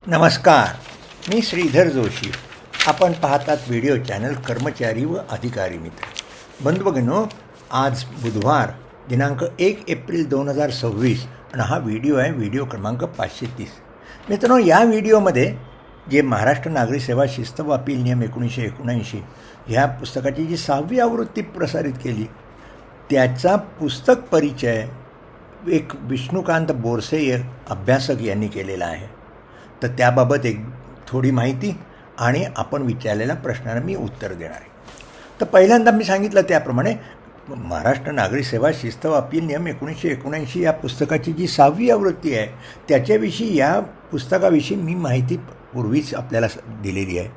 नमस्कार, मी श्रीधर जोशी. आपण पाहतात व्हिडिओ चॅनल कर्मचारी व अधिकारी मित्र. बंधुभगिनींनो, आज बुधवार दिनांक 1 एप्रिल 2026 आणि हा व्हिडिओ आहे व्हिडिओ क्रमांक 530. मित्रांनो, या व्हिडिओमध्ये जे महाराष्ट्र नागरी सेवा शिस्त व अपील नियम 1979 ह्या पुस्तकाची जी 6वी आवृत्ती प्रसारित केली त्याचा पुस्तक परिचय एक विष्णुकांत बोरसे अभ्यासक यांनी केलेला आहे. तर त्याबाबत एक थोडी माहिती आणि आपण विचारलेल्या प्रश्नाला मी उत्तर देणार आहे. तर पहिल्यांदा मी सांगितलं त्याप्रमाणे महाराष्ट्र नागरी सेवा शिस्त व अपील नियम 1979 या पुस्तकाची जी 6वी आवृत्ती आहे त्याच्याविषयी या पुस्तकाविषयी मी माहिती पूर्वीच आपल्याला दिलेली आहे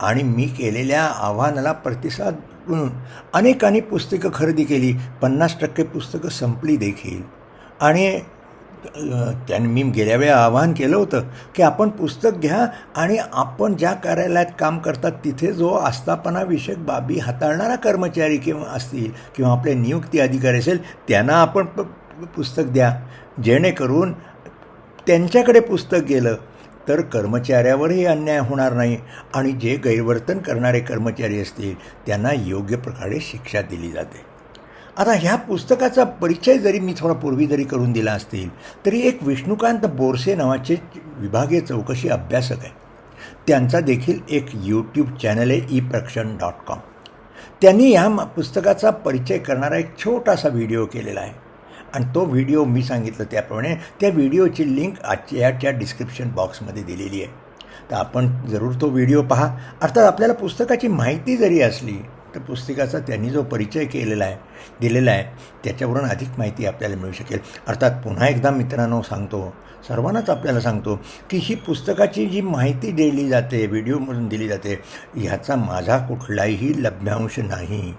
आणि मी केलेल्या आव्हानाला प्रतिसाद म्हणून अनेकांनी पुस्तकं खरेदी केली. 50% पुस्तकं संपली देखील. आणि त्यांनी मी गेल्या वेळा आवाहन केलं होतं की आपण पुस्तक घ्या आणि आपण ज्या कार्यालयात काम करतात तिथे जो आस्थापनाविषयक बाबी हाताळणारा कर्मचारी किंवा असतील किंवा आपले नियुक्ती अधिकारी असेल त्यांना आपण पुस्तक द्या, जेणेकरून त्यांच्याकडे पुस्तक गेलं तर कर्मचाऱ्यावरही अन्याय होणार नाही आणि जे गैरवर्तन करणारे कर्मचारी असतील त्यांना योग्य प्रकारे शिक्षा दिली जाते. आता ह्या पुस्तकाचा परिचय जरी मी थोडा पूर्वी जरी करून दिला असतील तरी एक विष्णुकांत बोरसे नावाचे विभागीय चौकशी अभ्यासक आहे. त्यांचा देखील एक यूट्यूब चॅनल आहे ePrakshan.com. त्यांनी ह्या पुस्तकाचा परिचय करणारा एक छोटासा व्हिडिओ केलेला आहे आणि तो व्हिडिओ मी सांगितलं त्याप्रमाणे त्या व्हिडिओची लिंक आजच्या डिस्क्रिप्शन बॉक्समध्ये दिलेली आहे. तर आपण जरूर तो व्हिडिओ पहा. अर्थात आपल्याला पुस्तकाची माहिती जरी असली तर पुस्तकाचा त्यांनी जो परिचय दिलेला आहे त्याच्यावरून अधिक माहिती आपल्याला मिळू शकेल. अर्थात पुन्हा एकदा मित्रांनो सांगतो, सर्वांनाच आपल्याला सांगतो की ही पुस्तकाची जी माहिती दिली जाते व्हिडिओमधून दिली जाते ह्याचा माझा कुठलाही लभ्यांश नाही.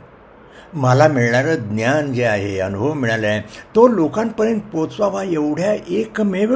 मला मिळणारं ज्ञान जे आहे, अनुभव मिळाला आहे तो लोकांपर्यंत पोचवावा एवढ्या एकमेव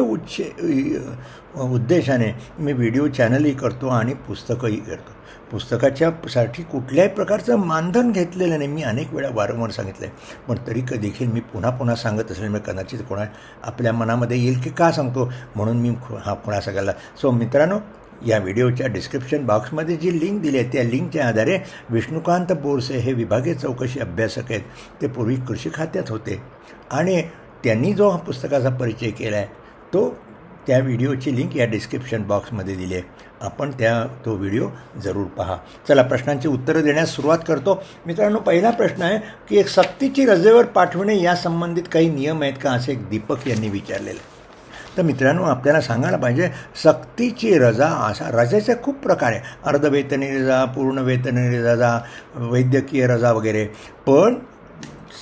उद्देशाने मी व्हिडिओ चॅनलही करतो आणि पुस्तकंही करतो. पुस्तकाच्यासाठी कुठल्याही प्रकारचं मानधन घेतलेलं नाही. मी अनेक वेळा वारंवार सांगितलं आहे, पण तरी देखील मी पुन्हा सांगत असेल मी कदाचित कोणा आपल्या मनामध्ये येईल की का सांगतो म्हणून मी हा खुलासा केला. सो मित्रांनो, या व्हिडिओच्या डिस्क्रिप्शन बॉक्समध्ये जी लिंक दिली आहे त्या लिंकच्या आधारे विष्णुकांत बोरसे हे विभागीय चौकशी अभ्यासक आहेत. ते पूर्वी कृषी खात्यात होते आणि त्यांनी जो हा पुस्तकाचा परिचय केला आहे त्या व्हिडिओची लिंक या डिस्क्रिप्शन बॉक्समध्ये दिली आहे. आपण तो व्हिडिओ जरूर पहा. चला प्रश्नांची उत्तरं देण्यास सुरुवात करतो. मित्रांनो, पहिला प्रश्न आहे की एक सक्तीची रजेवर पाठवणे या संबंधित काही नियम आहेत का, असे एक दीपक यांनी विचारलेलं आहे. तर मित्रांनो, आपल्याला सांगायला पाहिजे सक्तीची रजा अशा रजेचे खूप प्रकार आहे. अर्धवेतनी रजा, पूर्ण वेतनी रजा, वैद्यकीय रजा वगैरे. पण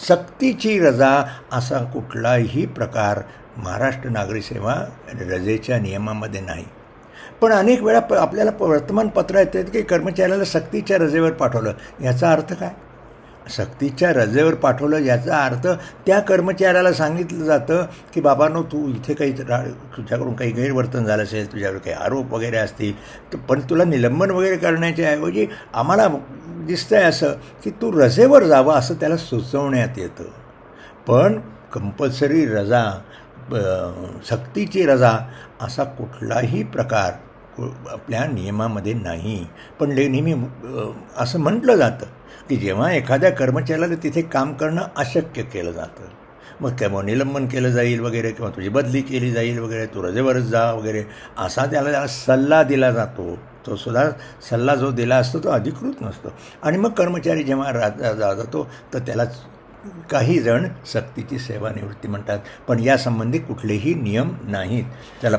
सक्तीची रजा असा कुठलाही प्रकार महाराष्ट्र नागरी सेवा रजेच्या नियमामध्ये नाही. पण अनेक वेळा आपल्याला वर्तमानपत्र येतात की कर्मचाऱ्याला सक्तीच्या रजेवर पाठवलं. याचा अर्थ काय? सक्तीच्या रजेवर पाठवलं याचा अर्थ त्या कर्मचाऱ्याला सांगितलं जातं की बाबांनो, तू इथे काही तुझ्याकडून काही गैरवर्तन झालं असेल, तुझ्याकडे काही आरोप वगैरे असतील तर पण तुला निलंबन वगैरे करण्याच्या ऐवजी आम्हाला दिसतंय असं की तू रजेवर जावं असं त्याला सुचवण्यात येतं. पण कंपल्सरी रजा, सक्तीची रजा असा कुठलाही प्रकार आपल्या नियमामध्ये नाही. पण नेहमी असं म्हटलं जातं की जेव्हा एखाद्या कर्मचाऱ्याला तिथे काम करणं अशक्य केलं जातं मग केव्हा निलंबन केलं जाईल वगैरे किंवा तुझी बदली केली जाईल वगैरे, तू रजेवरच जा वगैरे असा त्याला सल्ला दिला जातो. तो सुद्धा सल्ला जो दिला असतो तो अधिकृत नसतो आणि मग कर्मचारी जेव्हा जातो तर त्याला काही जण सक्तीची सेवानिवृत्ती म्हणतात. पण यासंबंधी कुठलेही नियम नाहीत. त्याला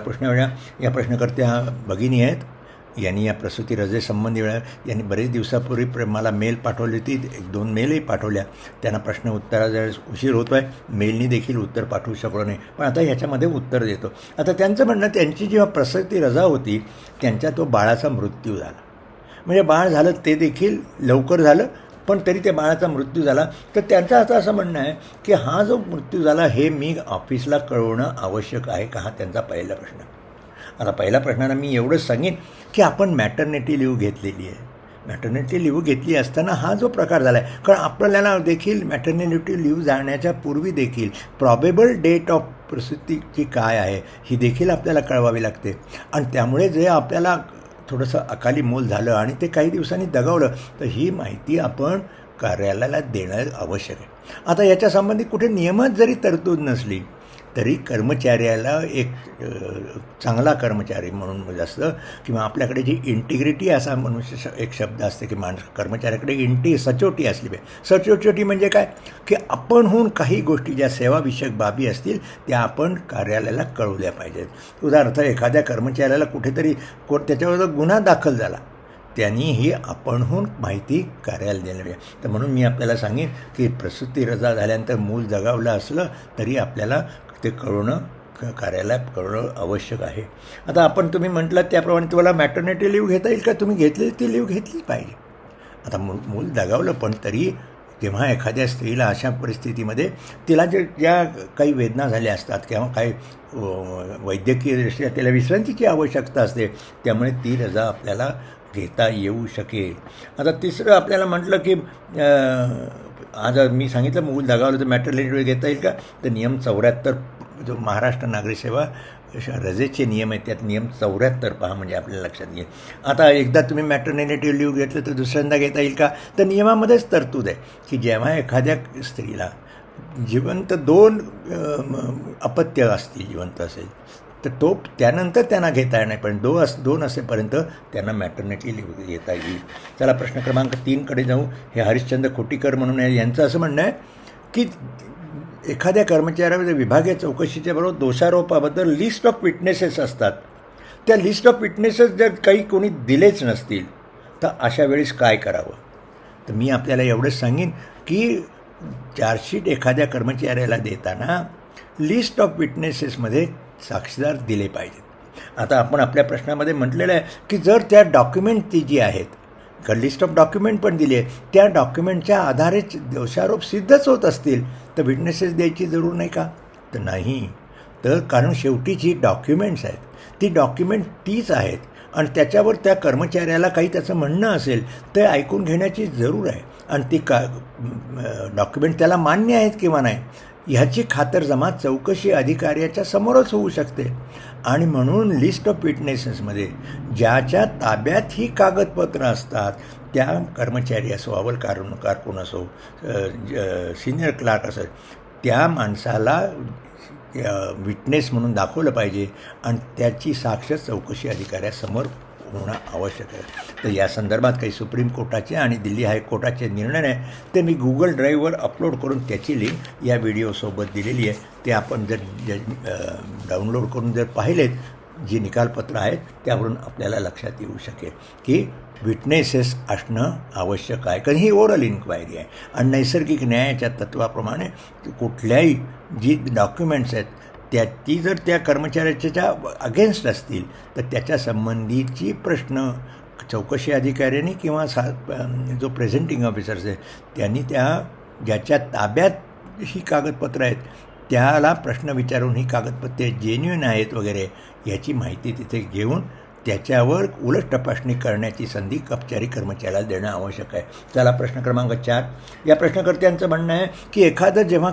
या प्रश्नकर्त्या भगिनी आहेत. यांनी या प्रसूती रजेसंबंधी यांनी बरेच दिवसापूर्वी मला मेल पाठवली होती. 1-2 मेलही पाठवल्या. त्यांना प्रश्न उत्तराचा उशीर होतो आहे. मेलनी देखील उत्तर पाठवू शकलो नाही, पण आता ह्याच्यामध्ये उत्तर देतो. आता त्यांचं म्हणणं, त्यांची जेव्हा प्रसूती रजा होती त्यांच्या तो बाळाचा मृत्यू झाला. म्हणजे बाळ झालं ते देखील लवकर झालं पण तरी त्या बाळाचा मृत्यू झाला. तर त्यांचं आता असं म्हणणं आहे की हा जो मृत्यू झाला हे मी ऑफिसला कळवणं आवश्यक आहे का, हा त्यांचा पहिला प्रश्न. आता पहिल्या प्रश्नाला मी एवढंच सांगेन की आपण मॅटर्निटी लिव्ह घेतलेली आहे. मॅटर्निटी लिव्ह घेतली असताना हा जो प्रकार झाला आहे, कारण आपल्याला देखील मॅटर्निटी लिव्ह जाण्याच्या पूर्वी देखील प्रॉबेबल डेट ऑफ प्रसूतीची काय आहे ही देखील आपल्याला कळवावी लागते. आणि त्यामुळे जे आपल्याला थोडंसं अकाली मोल झालं आणि ते काही दिवसांनी दगावलं तर ही माहिती आपण कार्यालयाला देणं आवश्यक आहे. आता याच्यासंबंधी कुठे नियमात जरी तरतूद नसली तरी कर्मचाऱ्याला एक चांगला कर्मचारी म्हणून असतं किंवा आपल्याकडे जी इंटिग्रिटी असा मनुष्य एक शब्द असते की कर्मचाऱ्याकडे सचोटी असली पाहिजे. सचोटी म्हणजे काय की आपणहून काही गोष्टी ज्या सेवाविषयक बाबी असतील त्या आपण कार्यालयाला कळवल्या पाहिजेत. उदाहरणार्थ एखाद्या कर्मचाऱ्याला कुठेतरी त्याच्यावर गुन्हा दाखल झाला त्यांनी ही आपणहून माहिती कार्यालयाला देणं पाहिजे. तर म्हणून मी आपल्याला सांगेन की प्रसूती रजा झाल्यानंतर मूल जगावलं असलं तरी आपल्याला ते कार्यालयात कळवणं आवश्यक आहे. आता आपण तुम्ही म्हटलं त्याप्रमाणे तुम्हाला मॅटर्निटी लिव्ह घेता येईल का? तुम्ही घेतली ती लिव्ह घेतली पाहिजे. आता मूल दगावलं पण तरी जेव्हा एखाद्या स्त्रीला अशा परिस्थितीमध्ये तिला ज्या काही वेदना झाल्या असतात किंवा काही वैद्यकीयदृष्ट्या त्याला विश्रांतीची आवश्यकता असते त्यामुळे ती रजा आपल्याला घेता येऊ शकेल. आता तिसरं आपल्याला म्हटलं की आज मी सांगितलं मूल दगावलं तर मॅटर्निटी घेता येईल का? तर नियम 74 जो महाराष्ट्र नागरी सेवा रजेचे नियम आहेत त्यात नियम 74 पहा म्हणजे आपल्याला लक्षात येईल. आता एकदा तुम्ही मॅटर्निटी लिव्ह घेतलं तर दुसऱ्यांदा घेता येईल का? तर नियमामध्येच तरतूद आहे की जेव्हा एखाद्या स्त्रीला जिवंत 2 अपत्य असतील जिवंत असेल तर त्यानंतर त्यांना घेता येणार पण 2 असेपर्यंत त्यांना मॅटर्निटी लिव्ह घेता येईल. चला प्रश्न क्रमांक 3कडे जाऊ. हे हरिश्चंद्र खोटीकर म्हणून आहे यांचं असं म्हणणं आहे की एखाद्या कर्मचाऱ्यामध्ये विभागीय चौकशीच्या बरोबर दोषारोपाबद्दल लिस्ट ऑफ विटनेसेस असतात. त्या लिस्ट ऑफ विटनेसेस जर काही कोणी दिलेच नसतील तर अशा वेळेस काय करावं? तर मी आपल्याला एवढंच सांगेन की चार्जशीट एखाद्या कर्मचाऱ्याला देताना लिस्ट ऑफ विटनेसेसमध्ये साक्षीदार दिले पाहिजेत. आता आपण आपल्या प्रश्नामध्ये म्हटलेलं आहे की जर त्या डॉक्युमेंट ती जी आहेत लिस्ट ऑफ डॉक्युमेंट पण दिली आहे त्या डॉक्युमेंटच्या आधारे दोषारोप सिद्धच होत असतील तर विटनेसेस द्यायची जरूर नाही का? तर नाही. तर कारण शेवटी जी डॉक्युमेंट्स आहेत ती डॉक्युमेंट तीच आहेत आणि त्याच्यावर त्या कर्मचाऱ्याला काही त्याचं म्हणणं असेल ते ऐकून घेण्याची जरूर आहे आणि ती डॉक्युमेंट त्याला मान्य आहेत किंवा नाही ह्याची खातरजमा चौकशी अधिकाऱ्याच्या समोरच होऊ शकते. आणि म्हणून लिस्ट ऑफ विटनेसेसमध्ये ज्याच्या ताब्यात ही कागदपत्रं असतात त्या कर्मचारी असो अव्वल कारकून असो सिनियर क्लार्क असेल त्या माणसाला विटनेस म्हणून दाखवलं पाहिजे आणि त्याची साक्ष चौकशी अधिकाऱ्यासमोर होणं आवश्यक आहे. तर या संदर्भात काही सुप्रीम कोर्टाचे आणि दिल्ली हायकोर्टाचे निर्णय आहे ते मी गुगल ड्राईव्हवर अपलोड करून त्याची लिंक या व्हिडिओसोबत दिलेली आहे. ते आपण जर डाउनलोड करून जर पाहिलेत जी निकालपत्र आहेत त्यावरून आपल्याला लक्षात येऊ शकेल की विटनेसेस असणं आवश्यक आहे. कारण ही ओरल इन्क्वायरी आहे आणि नैसर्गिक न्यायाच्या तत्वाप्रमाणे कुठल्याही जी डॉक्युमेंट्स आहेत ती जर त्या कर्मचाऱ्याच्या अगेन्स्ट असतील तर त्याच्या संबंधीची प्रश्न चौकशी अधिकाऱ्यांनी किंवा जो प्रेझेंटिंग ऑफिसर्स आहे त्यांनी ज्याच्या ताब्यात ही कागदपत्रं आहेत त्याला प्रश्न विचारून ही कागदपत्रे जेन्युइन आहेत वगैरे याची माहिती तिथे घेऊन त्याच्यावर उलट तपासणी करण्याची संधी औपचारिक कर्मचाऱ्याला देणं आवश्यक आहे. चला प्रश्न क्रमांक 4. या प्रश्नकर्त्यांचं म्हणणं आहे की एखादं जेव्हा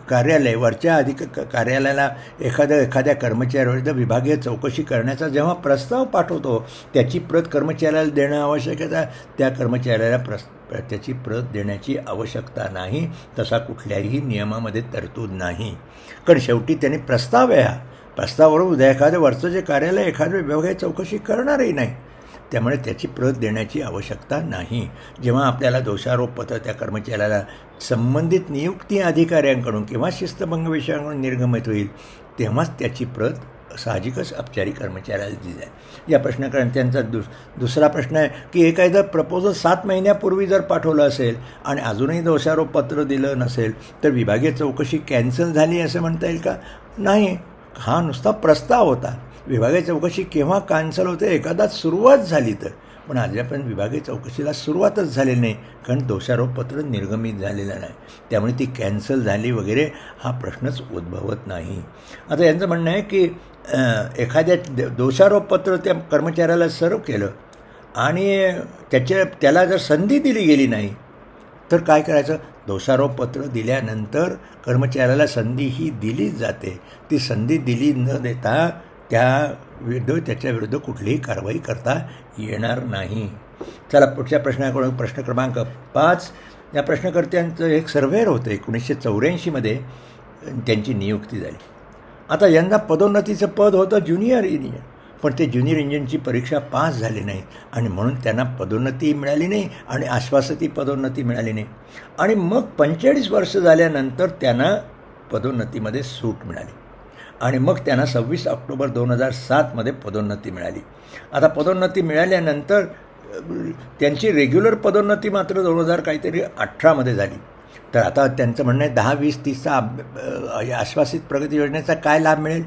कार्यालय वरच्या कार्यालयाला एखाद्या कर्मचाऱ्याविरुद्ध विभागीय चौकशी करण्याचा जेव्हा प्रस्ताव पाठवतो त्याची प्रत कर्मचाऱ्याला देणं आवश्यक आहे. त्या कर्मचाऱ्याला त्याची प्रत देण्याची आवश्यकता नाही. तसा कुठल्याही नियमामध्ये तरतूद नाही. कारण शेवटी त्यांनी प्रस्ताव आहे हा प्रस्तावावरून उद्या एखाद्या वरचं जे कार्यालय एखाद्या विभागीय चौकशी करणारही नाही त्यामुळे त्याची प्रत देण्याची आवश्यकता नाही. जेव्हा आपल्याला दोषारोपपत्र त्या कर्मचाऱ्याला संबंधित नियुक्ती अधिकाऱ्यांकडून किंवा शिस्तभंग विषयाकडून निर्गमित होईल तेव्हाच त्याची प्रत साहजिकच औपचारिक कर्मचाऱ्याला दिली जाईल. या प्रश्नकर्त्यांचा दुसरा प्रश्न आहे की एखादं प्रपोजल 7 महिन्यापूर्वी जर पाठवलं असेल आणि अजूनही दोषारोपपत्र दिलं नसेल तर विभागीय चौकशी कॅन्सल झाली असं म्हणता येईल का? नाही. हा नुसता प्रस्ताव होता. विभागीय चौकशी केव्हा कॅन्सल होते एखादा सुरुवात झाली तर पण अद्यापर्यंत विभागीय चौकशीला सुरुवातच झालेली नाही कारण दोषारोपपत्र निर्गमित झालेलं नाही त्यामुळे ती कॅन्सल झाली वगैरे हा प्रश्नच उद्भवत नाही. आता यांचं म्हणणं आहे की एखाद्या दोषारोपपत्र त्या कर्मचाऱ्याला सर्व केलं आणि त्याला जर संधी दिली गेली नाही तर काय करायचं? दोषारोपपत्र दिल्यानंतर कर्मचाऱ्याला संधी ही दिलीच जाते. ती संधी दिली न देता त्याच्या विरुद्ध कुठलीही कारवाई करता येणार नाही. चला पुढच्या प्रश्नाकडून प्रश्न क्रमांक 5. या प्रश्नकर्त्यांचं एक सर्व्हेअर होतं. 1984मध्ये त्यांची नियुक्ती झाली. आता यंदा पदोन्नतीचं पद होतं ज्युनियर इंजिनियर, पण ते ज्युनियर इंजिनियरची परीक्षा पास झाली नाही आणि म्हणून त्यांना पदोन्नती मिळाली नाही आणि आश्वासित पदोन्नती मिळाली नाही. आणि मग 45 वर्ष झाल्यानंतर त्यांना पदोन्नतीमध्ये सूट मिळाली आणि मग त्यांना 26 ऑक्टोबर 2007मध्ये पदोन्नती मिळाली. आता पदोन्नती मिळाल्यानंतर त्यांची रेग्युलर पदोन्नती मात्र 2018मध्ये झाली. तर आता त्यांचं म्हणणं आहे 10, 20, 30चा आश्वासित प्रगती योजनेचा काय लाभ मिळेल?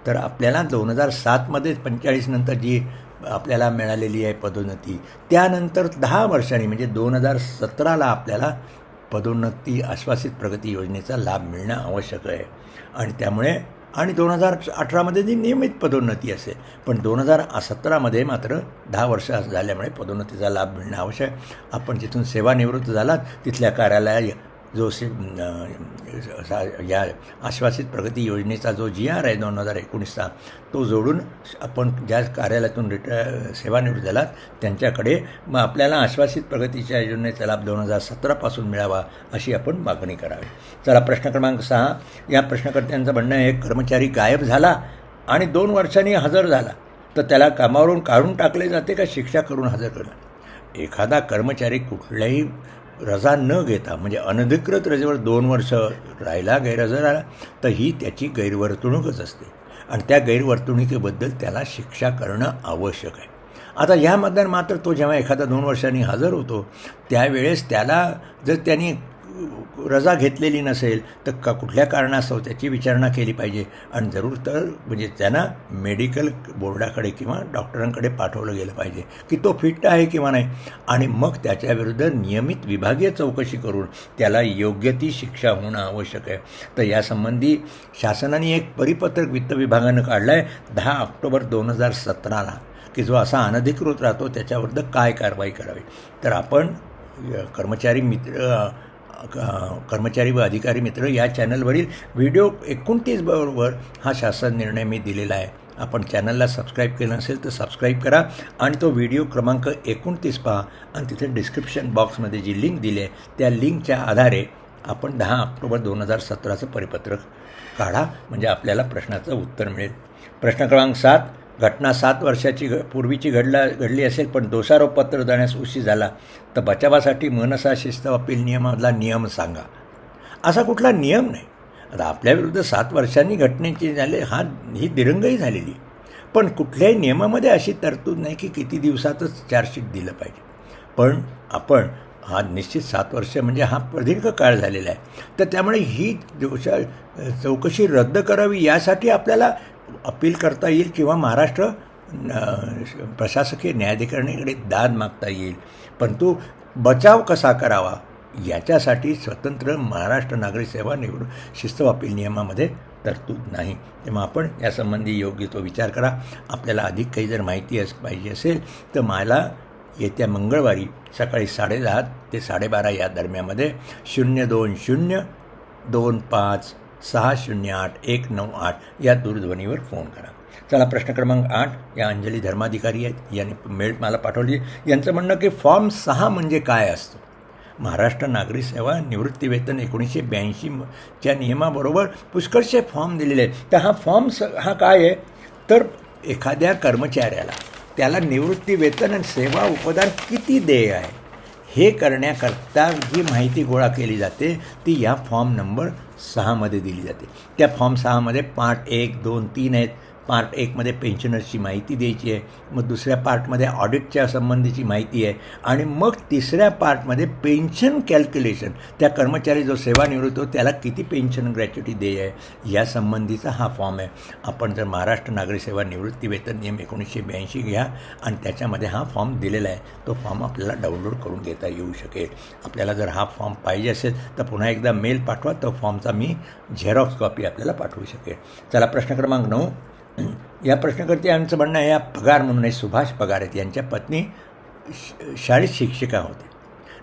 तर आपल्याला 2007मध्ये 45 नंतर जी आपल्याला मिळालेली आहे पदोन्नती, त्यानंतर 10 वर्षांनी म्हणजे 2017ला आपल्याला पदोन्नती आश्वासित प्रगती योजनेचा लाभ मिळणं आवश्यक आहे. आणि त्यामुळे आणि 2018मध्ये जी नियमित पदोन्नती असेल, पण 2017मध्ये मात्र 10 वर्ष झाल्यामुळे पदोन्नतीचा लाभ मिळणं आवश्यक. आपण जिथून सेवानिवृत्त झालात तिथल्या कार्यालयात जो या आश्वासित प्रगती योजनेचा जो GR आहे 2019चा, तो जोडून आपण ज्या कार्यालयातून सेवानिवृत्त झालात त्यांच्याकडे मग आपल्याला आश्वासित प्रगतीच्या योजनेचा लाभ 2017पासून मिळावा अशी आपण मागणी करावी. चला प्रश्न क्रमांक 6. या प्रश्नकर्त्यांचं म्हणणं आहे कर्मचारी गायब झाला आणि 2 वर्षांनी हजर झाला तर त्याला कामावरून काढून टाकले जाते का शिक्षा करून हजर करणार? एखादा कर्मचारी कुठल्याही रजा न घेता म्हणजे अनधिकृत रजेवर 2 वर्ष राहिला, गैरहजर आला, तर ही त्याची गैरवर्तणूकच असते आणि त्या गैरवर्तणुकीबद्दल त्याला शिक्षा करणं आवश्यक आहे. आता ह्यामध्ये मात्र तो जेव्हा एखादा 2 वर्षांनी हजर होतो त्यावेळेस त्याला जर त्यांनी रजा घेतलेली नसेल तर कुठल्या कारणास्तव त्याची विचारणा केली पाहिजे आणि जरूर तर म्हणजे त्यांना मेडिकल बोर्डाकडे किंवा डॉक्टरांकडे पाठवलं गेलं पाहिजे की तो फिट आहे किंवा नाही. आणि मग त्याच्याविरुद्ध नियमित विभागीय चौकशी करून त्याला योग्य ती शिक्षा होणं आवश्यक आहे. तर यासंबंधी शासनाने एक परिपत्रक वित्त विभागानं काढलं आहे 10 ऑक्टोबर 2017ला की जो असा अनधिकृत राहतो त्याच्याविरुद्ध काय कारवाई करावी. तर आपण कर्मचारी व अधिकारी मित्र या चॅनलवरील व्हिडिओ 29 बरोबर हा शासन निर्णय मी दिलेला आहे. आपण चॅनलला सबस्क्राईब केलं नसेल तर सबस्क्राईब करा आणि तो व्हिडिओ क्रमांक 29 पहा आणि तिथे डिस्क्रिप्शन बॉक्समध्ये जी लिंक दिली आहे त्या लिंकच्या आधारे आपण 10 ऑक्टोबर 2017चं परिपत्रक काढा म्हणजे आपल्याला प्रश्नाचं उत्तर मिळेल. प्रश्न क्रमांक 7. घटना 7 वर्षाची पूर्वीची घडली असेल पण दोषारोपपत्र देण्यास उशीर झाला तर बचावासाठी मनसा शिस्त अपील नियमामधला नियम सांगा. असा कुठला नियम नाही. आता आपल्याविरुद्ध 7 वर्षांनी घटनेची ही दिरंगाई झालेली, पण कुठल्याही नियमामध्ये अशी तरतूद नाही की किती दिवसातच चार्जशीट दिलं पाहिजे. पण आपण हा निश्चित 7 वर्ष म्हणजे हा प्रदीर्घ काळ झालेला आहे. तर त्यामुळे ही चौकशी रद्द करावी यासाठी आपल्याला अपील करता येईल किंवा महाराष्ट्र प्रशासकीय न्यायाधिकरणाकडे दाद मागता येईल. परंतु बचाव कसा करावा याच्यासाठी स्वतंत्र महाराष्ट्र नागरिक सेवा शिस्त अपील नियमामध्ये तरतूद नाही. तेव्हा आपण यासंबंधी योग्य तो विचार करा. आपल्याला अधिक काही जर माहिती पाहिजे असेल तर मला येत्या मंगळवारी सकाळी 10:30 ते 12:30 या दरम्यामध्ये 02025608198 या दूरध्वनीवर फोन करा. चला प्रश्न क्रमांक 8. या अंजली धर्माधिकारी आहेत, यांनी मेल मला पाठवली. यांचं म्हणणं की फॉर्म 6 म्हणजे काय असतो? महाराष्ट्र नागरिक सेवा निवृत्तीवेतन 1982च्या नियमाबरोबर पुष्कळसे फॉर्म दिलेले आहेत. तर हा फॉर्म हा काय आहे तर एखाद्या कर्मचाऱ्याला त्याला निवृत्तीवेतन आणि सेवा उपदान किती देय आहे हे करण्याकरता जी माहिती गोळा केली जाते ती या फॉर्म नंबर 6मध्ये दिली जाते. त्या फॉर्म 6मध्ये पार्ट 1, 2, 3 आहेत. पार्ट 1मध्ये पेन्शनर्सची माहिती द्यायची आहे, मग दुसऱ्या पार्टमध्ये ऑडिटच्या संबंधीची माहिती आहे आणि मग तिसऱ्या पार्टमध्ये पेन्शन कॅल्क्युलेशन, त्या कर्मचारी जो सेवानिवृत्त होतो त्याला किती पेन्शन ग्रॅच्युटी देय आहे यासंबंधीचा हा फॉर्म आहे. आपण जर महाराष्ट्र नागरिक सेवा निवृत्ती वेतन नियम 1982 घ्या आणि त्याच्यामध्ये हा फॉर्म दिलेला आहे. तो फॉर्म आपल्याला डाउनलोड करून घेता येऊ शकेल. आपल्याला जर हा फॉर्म पाहिजे असेल तर पुन्हा एकदा मेल पाठवा, तो फॉर्मचा मी झेरॉक्स कॉपी आपल्याला पाठवू शकेल. चला प्रश्न क्रमांक 9. या प्रश्नकर्ते यांचं म्हणणं आहे, या पगार म्हणून आहे सुभाष पगार आहेत, यांच्या पत्नी शाळेत शिक्षिका होते.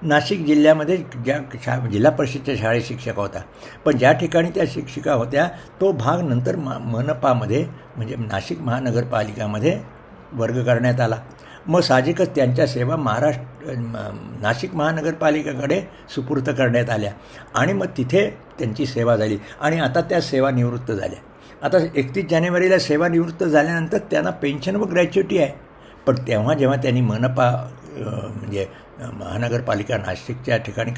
नाशिक जिल्ह्यामध्ये जिल्हा परिषदच्या शाळेत शिक्षक होता, पण ज्या ठिकाणी त्या शिक्षिका होत्या तो भाग नंतर मनपामध्ये म्हणजे नाशिक महानगरपालिकामध्ये वर्ग करण्यात आला. मग साहजिकच त्यांच्या सेवा नाशिक महानगरपालिकेकडे सुपूर्द करण्यात आल्या आणि मग तिथे त्यांची सेवा झाली आणि आता त्या सेवानिवृत्त झाल्या. आता 31 जानेवारीला सेवानिवृत्त झाल्यानंतर त्यांना पेन्शन व ग्रॅच्युटी आहे. पण जेव्हा त्यांनी मनपा म्हणजे महानगरपालिका नाशिकच्या ठिकाणी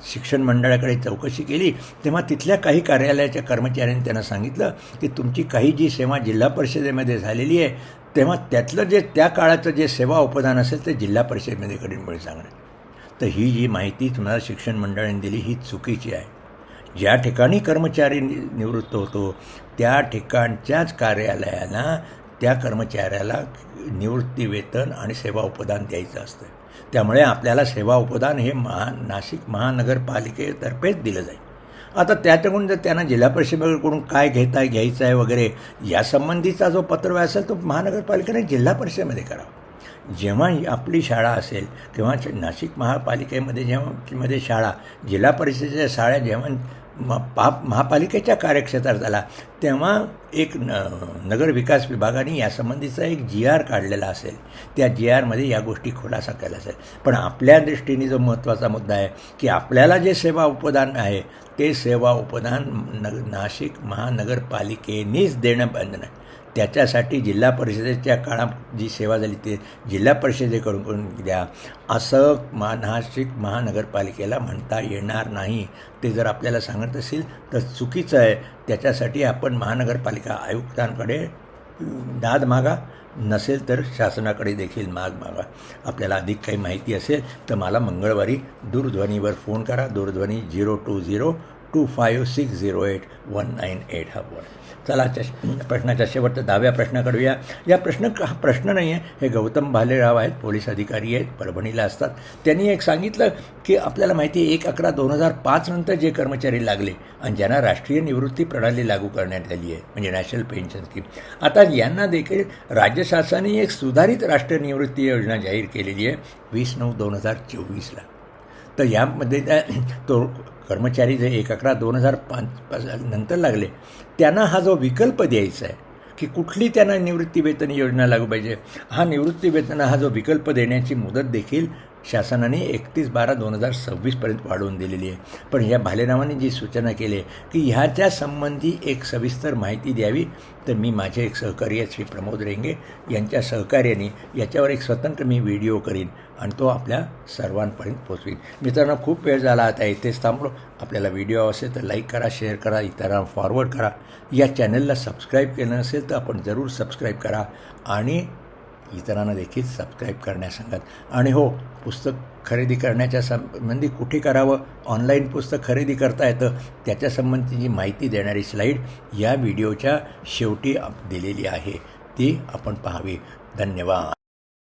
शिक्षण मंडळाकडे चौकशी केली तेव्हा तिथल्या काही कार्यालयाच्या कर्मचाऱ्यांनी त्यांना सांगितलं की तुमची काही जी सेवा जिल्हा परिषदेमध्ये झालेली आहे तेव्हा त्यातलं त्या काळाचं जे सेवा उपदान असेल ते जिल्हा परिषदेमध्ये करीन म्हणून सांगण्यात. तर ही जी माहिती तुम्हाला शिक्षण मंडळाने दिली ही चुकीची आहे. ज्या ठिकाणी कर्मचारी निवृत्त होतो त्या ठिकाणच्याच कार्यालयाला त्या कर्मचाऱ्याला निवृत्ती वेतन आणि सेवा उपदान द्यायचं असतं. त्यामुळे आपल्याला सेवा उपदान हे नाशिक महानगरपालिकेतर्फेच दिलं जाईल. आता त्याच्याकडून जर त्यांना जिल्हा परिषदेकडून काय घ्यायचं आहे वगैरे यासंबंधीचा जो पत्रव्यवहार असेल तो महानगरपालिकेने जिल्हा परिषदेमध्ये करावा. जेव्हा आपली शाळा असेल किंवा नाशिक महापालिकेमध्ये शाळा जिल्हा परिषदेच्या शाळा जेव्हा महापालिकेच्या कार्यक्षेत्रात आला तेव्हा एक नगर विकास विभागाने यासंबंधीचा एक GR काढलेला असेल. त्या GRमध्ये या गोष्टी खुलासा केला असेल. पण आपल्या दृष्टीने जो महत्त्वाचा मुद्दा आहे की आपल्याला जे सेवा उपदान आहे ते सेवा उपदान नाशिक महानगरपालिकेनेच देणं बंधन आहे. त्याच्यासाठी जिल्हा परिषदेच्या काळात जी सेवा झाली ते जिल्हा परिषदेकडून द्या असं नाशिक महानगरपालिकेला म्हणता येणार नाही. ते जर आपल्याला सांगत असेल तर चुकीचं आहे. त्याच्यासाठी आपण महानगरपालिका आयुक्तांकडे दाद मागा, नसेल तर शासनाकडे देखील मागा. आपल्याला अधिक काही माहिती असेल तर मला मंगळवारी दूरध्वनीवर फोन करा. दूरध्वनी 02025608198 हा फोन. चला प्रश्नाच्या शेवटच्या 10व्या प्रश्नाकडे या हा प्रश्न नाही आहे. हे गौतम भालेराव आहेत, पोलीस अधिकारी आहेत, परभणीला असतात. त्यांनी एक सांगितलं की आपल्याला माहिती आहे 1/11/2005 नंतर जे कर्मचारी लागले आणि ज्यांना राष्ट्रीय निवृत्ती प्रणाली लागू करण्यात आली आहे म्हणजे नॅशनल पेन्शन स्कीम, आता यांना देखील राज्य शासनाने एक सुधारित राष्ट्रीय निवृत्ती योजना जाहीर केलेली आहे 20/9/2024ला. तर यामध्ये तो कर्मचारी जे 1/11/2005 नंतर लागले त्यांना हा जो विकल्प द्यायचा आहे की कुठली त्यांना निवृत्ती वेतन योजना लागू पाहिजे, हा निवृत्ती वेतन हा जो विकल्प देण्याची मुदत देखील शासनाने 31/12/2026पर्यंत वाढवून दिलेली आहे. पण या भालेरावांनी जी सूचना केली की ह्याच्या संबंधी एक सविस्तर माहिती द्यावी, तर मी माझे एक सहकारी श्री प्रमोद रेंगे यांच्या सहकार्याने याच्यावर एक स्वतंत्र मी व्हिडिओ करीन आणि तो आपल्या सर्वांपर्यंत पोचवीन. मित्रांनो, खूप वेळ झाला, आता इथेच थांबलो. आपल्याला व्हिडिओ असेल तर लाईक करा, शेअर करा, इतरांना फॉरवर्ड करा. या चॅनलला सबस्क्राईब केलं नसेल तर आपण जरूर सबस्क्राईब करा आणि इतरांना देखील सबस्क्राईब करण्यास सांगत. आणि हो, पुस्तक खरेदी करण्याच्या संबंधी कुठे करावं, ऑनलाईन पुस्तक खरेदी करता येतं त्याच्या संबंधीची माहिती देणारी स्लाईड या व्हिडिओच्या शेवटी दिलेली आहे, ती आपण पाहावी. धन्यवाद.